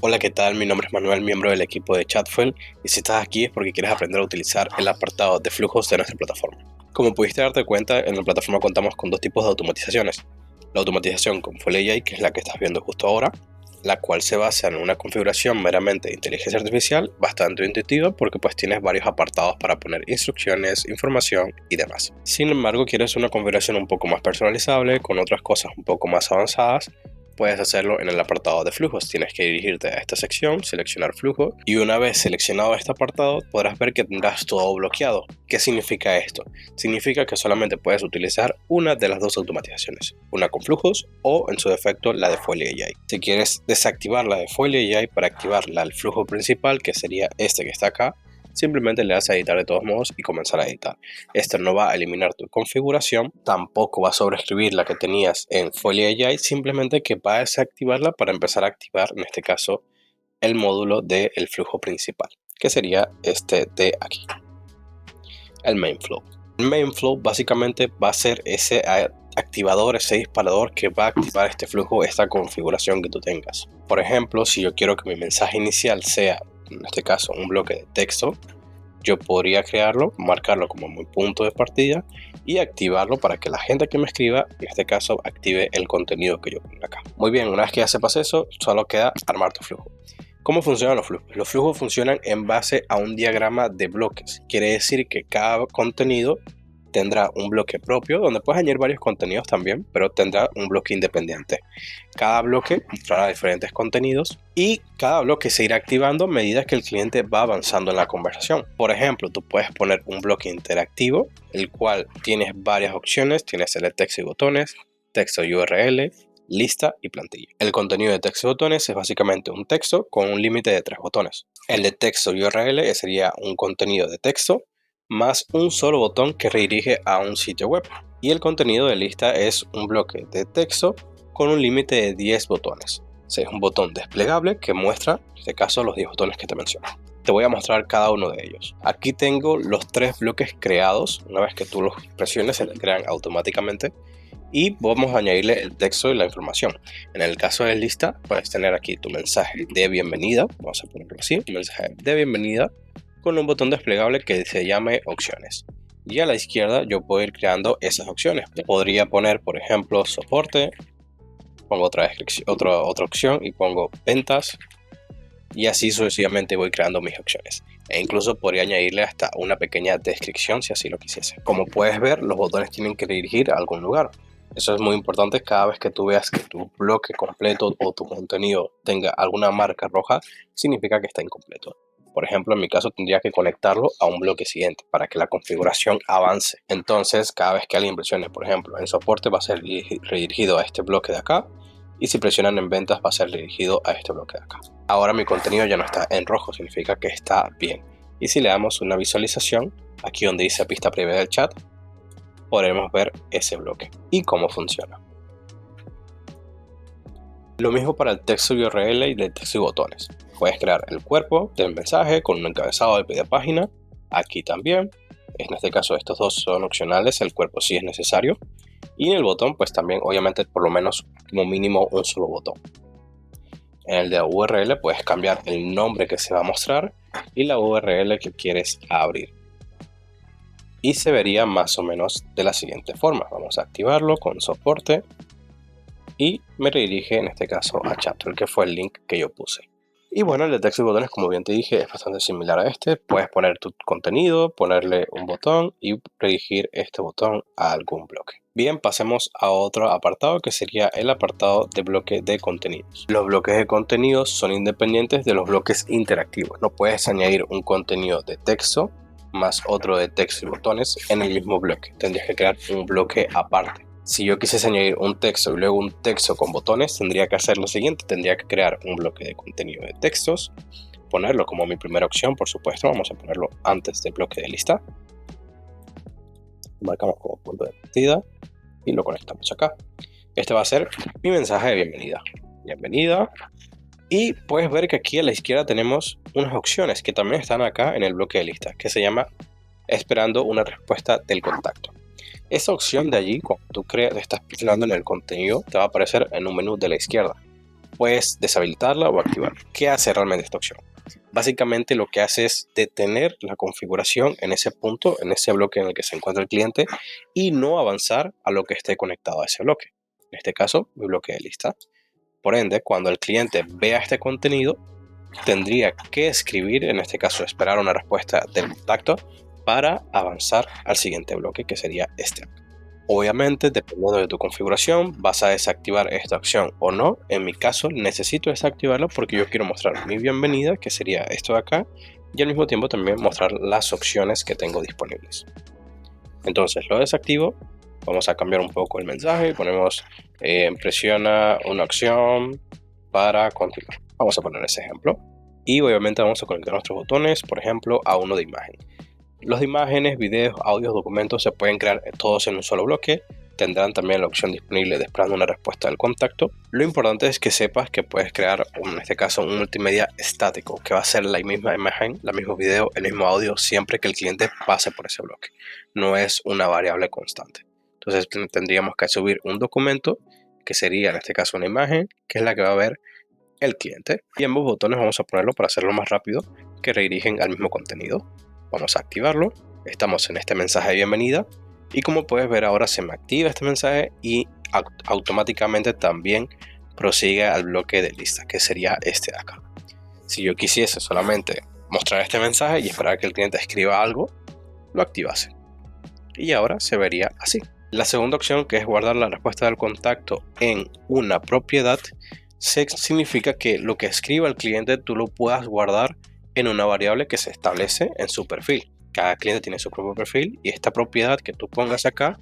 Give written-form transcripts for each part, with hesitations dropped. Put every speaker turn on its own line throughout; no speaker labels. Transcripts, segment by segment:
Hola, ¿qué tal? Mi nombre es Manuel, miembro del equipo de Chatfuel, y si estás aquí es porque quieres aprender a utilizar el apartado de flujos de nuestra plataforma. Como pudiste darte cuenta, en la plataforma contamos con dos tipos de automatizaciones. La automatización con Fuel AI, que es la que estás viendo justo ahora, la cual se basa en una configuración meramente de inteligencia artificial, bastante intuitiva porque pues tienes varios apartados para poner instrucciones, información y demás. Sin embargo, quieres una configuración un poco más personalizable, con otras cosas un poco más avanzadas, puedes hacerlo en el apartado de flujos. Tienes que dirigirte a esta sección, seleccionar flujo, y una vez seleccionado este apartado podrás ver que tendrás todo bloqueado. ¿Qué significa esto? Significa que solamente puedes utilizar una de las dos automatizaciones, una con flujos o en su defecto la de Fuel AI. Si quieres desactivar la de Fuel AI para activar la del flujo principal, que sería este que está acá, simplemente le das a editar de todos modos y comenzar a editar. Esto no va a eliminar tu configuración, tampoco va a sobreescribir la que tenías en Fuel AI, simplemente que va a desactivarla para empezar a activar, en este caso, el módulo del flujo principal, que sería este de aquí, el main flow. El main flow básicamente va a ser ese activador, ese disparador que va a activar este flujo, esta configuración que tú tengas. Por ejemplo, si yo quiero que mi mensaje inicial sea, en este caso, un bloque de texto, yo podría crearlo, marcarlo como mi punto de partida y activarlo para que la gente que me escriba, en este caso, active el contenido que yo ponga acá. Muy bien, una vez que ya sepas eso, solo queda armar tu flujo. ¿Cómo funcionan los flujos? Los flujos funcionan en base a un diagrama de bloques. Quiere decir que cada contenido tendrá un bloque propio, donde puedes añadir varios contenidos también, pero tendrá un bloque independiente. Cada bloque mostrará diferentes contenidos y cada bloque se irá activando a medida que el cliente va avanzando en la conversación. Por ejemplo, tú puedes poner un bloque interactivo, el cual tienes varias opciones. Tienes el de texto y botones, texto y URL, lista y plantilla. El contenido de texto y botones es básicamente un texto con un límite de 3 botones. El de texto y URL sería un contenido de texto más un solo botón que redirige a un sitio web. Y el contenido de lista es un bloque de texto con un límite de 10 botones. Es un botón desplegable que muestra, en este caso, los 10 botones que te menciono. Te voy a mostrar cada uno de ellos. Aquí tengo los 3 bloques creados. Una vez que tú los presiones, se les crean automáticamente. Y vamos a añadirle el texto y la información. En el caso de lista, puedes tener aquí tu mensaje de bienvenida. Vamos a ponerlo así, un mensaje de bienvenida con un botón desplegable que se llame opciones. Y a la izquierda yo puedo ir creando esas opciones. Podría poner, por ejemplo, soporte, pongo otra opción y pongo ventas, y así sucesivamente voy creando mis opciones. E incluso podría añadirle hasta una pequeña descripción si así lo quisiese. Como puedes ver, los botones tienen que dirigir a algún lugar. Eso es muy importante. Cada vez que tú veas que tu bloque completo o tu contenido tenga alguna marca roja, significa que está incompleto. Por ejemplo, en mi caso tendría que conectarlo a un bloque siguiente para que la configuración avance. Entonces, cada vez que alguien presione, por ejemplo, en soporte, va a ser redirigido a este bloque de acá. Y si presionan en ventas, va a ser dirigido a este bloque de acá. Ahora mi contenido ya no está en rojo, significa que está bien. Y si le damos una visualización, aquí donde dice pista previa del chat, podremos ver ese bloque y cómo funciona. Lo mismo para el texto URL y el texto y botones. Puedes crear el cuerpo del mensaje con un encabezado de pie de página. Aquí también. En este caso estos dos son opcionales, el cuerpo sí es necesario. Y en el botón pues también obviamente por lo menos como mínimo un solo botón. En el de URL puedes cambiar el nombre que se va a mostrar y la URL que quieres abrir. Y se vería más o menos de la siguiente forma. Vamos a activarlo con soporte. Y me redirige en este caso a Chatfuel, que fue el link que yo puse. Y bueno, el de texto y botones, como bien te dije, es bastante similar a este. Puedes poner tu contenido, ponerle un botón y redirigir este botón a algún bloque. Bien, pasemos a otro apartado que sería el apartado de bloque de contenidos. Los bloques de contenidos son independientes de los bloques interactivos. No puedes añadir un contenido de texto más otro de texto y botones en el mismo bloque. Tendrías que crear un bloque aparte. Si yo quisiese añadir un texto y luego un texto con botones, tendría que hacer lo siguiente. Tendría que crear un bloque de contenido de textos, ponerlo como mi primera opción, por supuesto. Vamos a ponerlo antes del bloque de lista. Lo marcamos como punto de partida y lo conectamos acá. Este va a ser mi mensaje de bienvenida. Bienvenida. Y puedes ver que aquí a la izquierda tenemos unas opciones que también están acá en el bloque de lista, que se llama esperando una respuesta del contacto. Esa opción de allí, cuando tú estás presionando en el contenido, te va a aparecer en un menú de la izquierda. puedes deshabilitarla o activarla. ¿Qué hace realmente esta opción? Básicamente lo que hace es detener la configuración en ese punto, en ese bloque en el que se encuentra el cliente, y no avanzar a lo que esté conectado a ese bloque. En este caso, mi bloque de lista. Por ende, cuando el cliente vea este contenido, tendría que escribir, en este caso esperar una respuesta del contacto para avanzar al siguiente bloque, que sería este. Obviamente, dependiendo de tu configuración, vas a desactivar esta opción o no. En mi caso, necesito desactivarla porque yo quiero mostrar mi bienvenida, que sería esto de acá, y al mismo tiempo también mostrar las opciones que tengo disponibles. Entonces lo desactivo. Vamos a cambiar un poco el mensaje y ponemos presiona una opción para continuar. Vamos a poner ese ejemplo. Y obviamente vamos a conectar nuestros botones, por ejemplo, a uno de imagen. Los de imágenes, videos, audios, documentos se pueden crear todos en un solo bloque. Tendrán también la opción disponible de esperando una respuesta del contacto. Lo importante es que sepas que puedes crear, en este caso, un multimedia estático, que va a ser la misma imagen, el mismo video, el mismo audio, siempre que el cliente pase por ese bloque. No es una variable constante. Entonces tendríamos que subir un documento, que sería en este caso una imagen, que es la que va a ver el cliente. Y ambos botones vamos a ponerlo para hacerlo más rápido, que redirigen al mismo contenido. Vamos a activarlo. Estamos en este mensaje de bienvenida y como puedes ver ahora se me activa este mensaje y automáticamente también prosigue al bloque de lista, que sería este de acá. Si yo quisiese solamente mostrar este mensaje y esperar que el cliente escriba algo, lo activase y ahora se vería así. La segunda opción, que es guardar la respuesta del contacto en una propiedad, significa que lo que escriba el cliente tú lo puedas guardar en una variable que se establece en su perfil. Cada cliente tiene su propio perfil y esta propiedad que tú pongas acá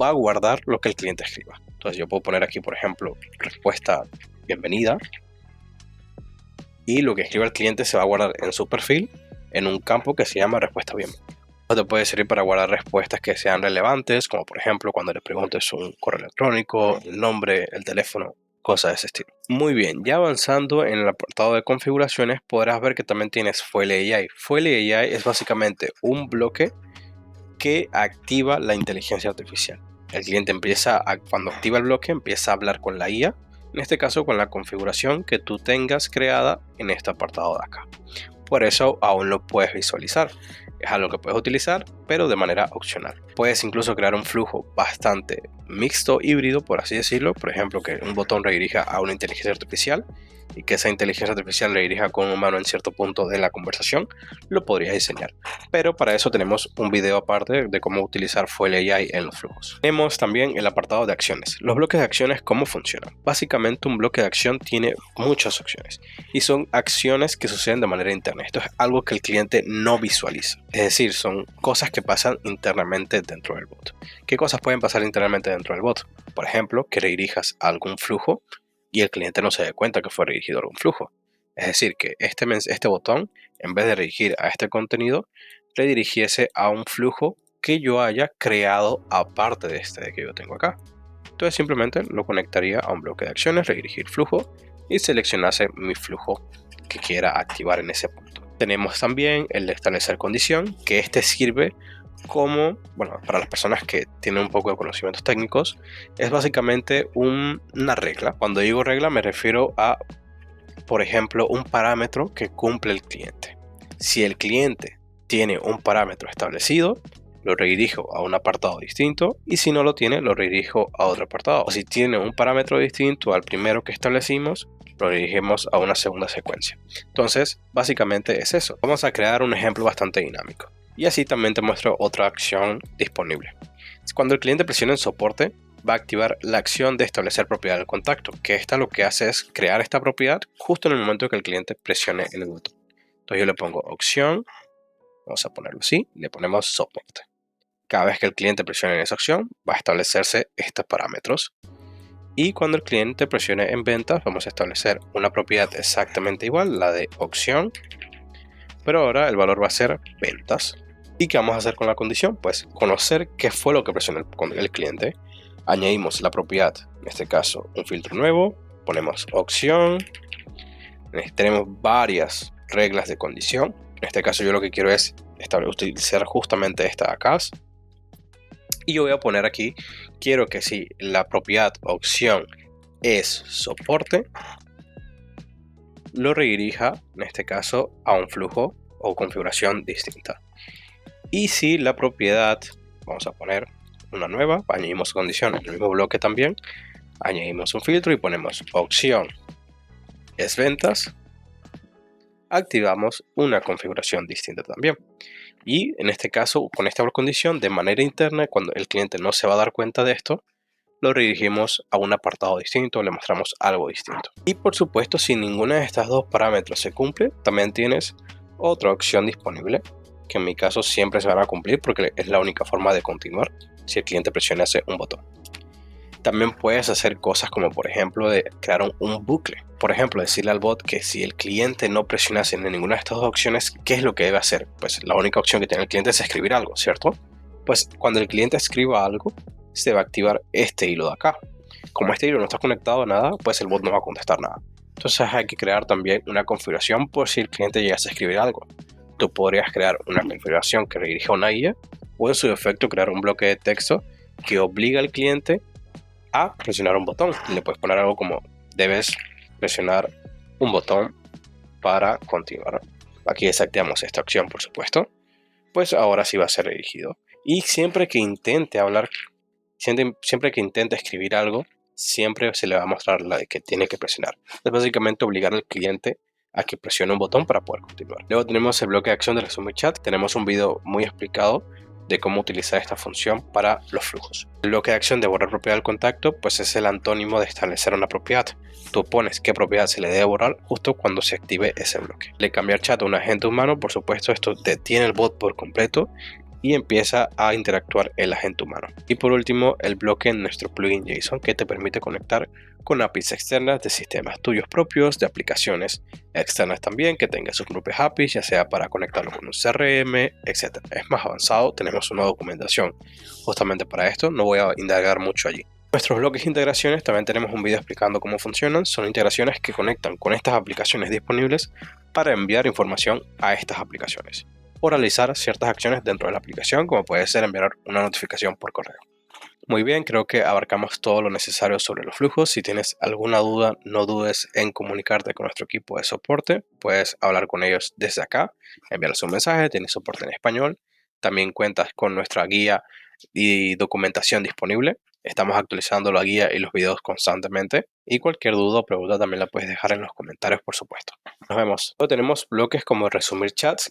va a guardar lo que el cliente escriba. Entonces yo puedo poner aquí, por ejemplo, respuesta bienvenida, y lo que escriba el cliente se va a guardar en su perfil en un campo que se llama respuesta bienvenida. Te puede servir para guardar respuestas que sean relevantes, como por ejemplo cuando le preguntes un correo electrónico, el nombre, el teléfono, cosas de ese estilo. Muy bien, ya avanzando en el apartado de configuraciones podrás ver que también tienes Fuel AI. Fuel AI es básicamente un bloque que activa la inteligencia artificial. El cliente cuando activa el bloque, empieza a hablar con la IA, en este caso con la configuración que tú tengas creada en este apartado de acá. Por eso aún lo puedes visualizar. Es algo que puedes utilizar, pero de manera opcional. Puedes incluso crear un flujo bastante mixto, híbrido, por así decirlo. Por ejemplo, que un botón redirija a una inteligencia artificial y que esa inteligencia artificial redirija con un humano en cierto punto de la conversación. Lo podrías diseñar. Pero para eso tenemos un video aparte de cómo utilizar Fuel AI en los flujos. Tenemos también el apartado de acciones. Los bloques de acciones, ¿cómo funcionan? Básicamente un bloque de acción tiene muchas acciones y son acciones que suceden de manera interna. Esto es algo que el cliente no visualiza. Es decir, son cosas que pasan internamente dentro del bot. ¿Qué cosas pueden pasar internamente dentro del bot? Por ejemplo, que redirijas a algún flujo y el cliente no se dé cuenta que fue dirigido a algún flujo. Es decir, que este botón, en vez de dirigir a este contenido, redirigiese a un flujo que yo haya creado aparte de este que yo tengo acá. Entonces simplemente lo conectaría a un bloque de acciones, redirigir flujo, y seleccionase mi flujo que quiera activar en ese punto. Tenemos también el de establecer condición, que este sirve como, bueno, para las personas que tienen un poco de conocimientos técnicos, es básicamente una regla. Cuando digo regla me refiero a, por ejemplo, un parámetro que cumple el cliente. Si el cliente tiene un parámetro establecido, lo redirijo a un apartado distinto, y si no lo tiene, lo redirijo a otro apartado. O si tiene un parámetro distinto al primero que establecimos, lo dirigimos a una segunda secuencia. Entonces, básicamente es eso. Vamos a crear un ejemplo bastante dinámico. Y así también te muestro otra acción disponible. Cuando el cliente presiona en soporte, va a activar la acción de establecer propiedad del contacto, que esta lo que hace es crear esta propiedad justo en el momento que el cliente presione en el botón. Entonces yo le pongo opción, vamos a ponerlo así, le ponemos soporte. Cada vez que el cliente presione en esa opción, va a establecerse estos parámetros. Y cuando el cliente presione en ventas, vamos a establecer una propiedad exactamente igual, la de opción, pero ahora el valor va a ser ventas. ¿Y qué vamos a hacer con la condición? Pues conocer qué fue lo que presionó el cliente. Añadimos la propiedad, en este caso un filtro nuevo, ponemos opción, tenemos varias reglas de condición. En este caso yo lo que quiero es utilizar justamente esta de acá. Y yo voy a poner aquí, quiero que si la propiedad opción es soporte, lo redirija, en este caso, a un flujo o configuración distinta. Y si la propiedad, vamos a poner una nueva, añadimos condición en el mismo bloque también, añadimos un filtro y ponemos opción es ventas, activamos una configuración distinta también. Y en este caso, con esta condición, de manera interna, cuando el cliente no se va a dar cuenta de esto, lo redirigimos a un apartado distinto, le mostramos algo distinto. Y por supuesto, si ninguna de estas dos parámetros se cumple, también tienes otra opción disponible, que en mi caso siempre se van a cumplir porque es la única forma de continuar si el cliente presionase un botón. También puedes hacer cosas como, por ejemplo, de crear un bucle. Por ejemplo, decirle al bot que si el cliente no presionase en ninguna de estas dos opciones, ¿qué es lo que debe hacer? Pues la única opción que tiene el cliente es escribir algo, ¿cierto? Pues cuando el cliente escriba algo, se va a activar este hilo de acá. Como este hilo no está conectado a nada, pues el bot no va a contestar nada. Entonces hay que crear también una configuración por si el cliente llegase a escribir algo. Tú podrías crear una configuración que redirija a una guía o en su defecto crear un bloque de texto que obliga al cliente a presionar un botón. Le puedes poner algo como debes presionar un botón para continuar. Aquí desactivamos esta opción, por supuesto. Pues ahora sí va a ser dirigido. Y siempre que intente hablar, siempre que intente escribir algo, siempre se le va a mostrar la de que tiene que presionar. Es básicamente obligar al cliente a que presione un botón para poder continuar. Luego tenemos el bloque de acción de resumen chat. Tenemos un video muy explicado de cómo utilizar esta función para los flujos. El bloque de acción de borrar propiedad del contacto pues es el antónimo de establecer una propiedad. Tú pones qué propiedad se le debe borrar justo cuando se active ese bloque. Le cambiar chat a un agente humano, por supuesto esto detiene el bot por completo y empieza a interactuar el agente humano. Y por último, el bloque en nuestro plugin JSON que te permite conectar con APIs externas de sistemas tuyos propios, de aplicaciones externas también que tengan sus propias APIs, ya sea para conectarlo con un CRM, etc. Es más avanzado, tenemos una documentación justamente para esto, no voy a indagar mucho allí. Nuestros bloques de integraciones, también tenemos un video explicando cómo funcionan. Son integraciones que conectan con estas aplicaciones disponibles para enviar información a estas aplicaciones o realizar ciertas acciones dentro de la aplicación, como puede ser enviar una notificación por correo. Muy bien, creo que abarcamos todo lo necesario sobre los flujos. Si tienes alguna duda, no dudes en comunicarte con nuestro equipo de soporte. Puedes hablar con ellos desde acá, enviarles un mensaje, tienes soporte en español. También cuentas con nuestra guía y documentación disponible. Estamos actualizando la guía y los videos constantemente. Y cualquier duda o pregunta también la puedes dejar en los comentarios, por supuesto. Nos vemos. Luego tenemos bloques como resumir chats,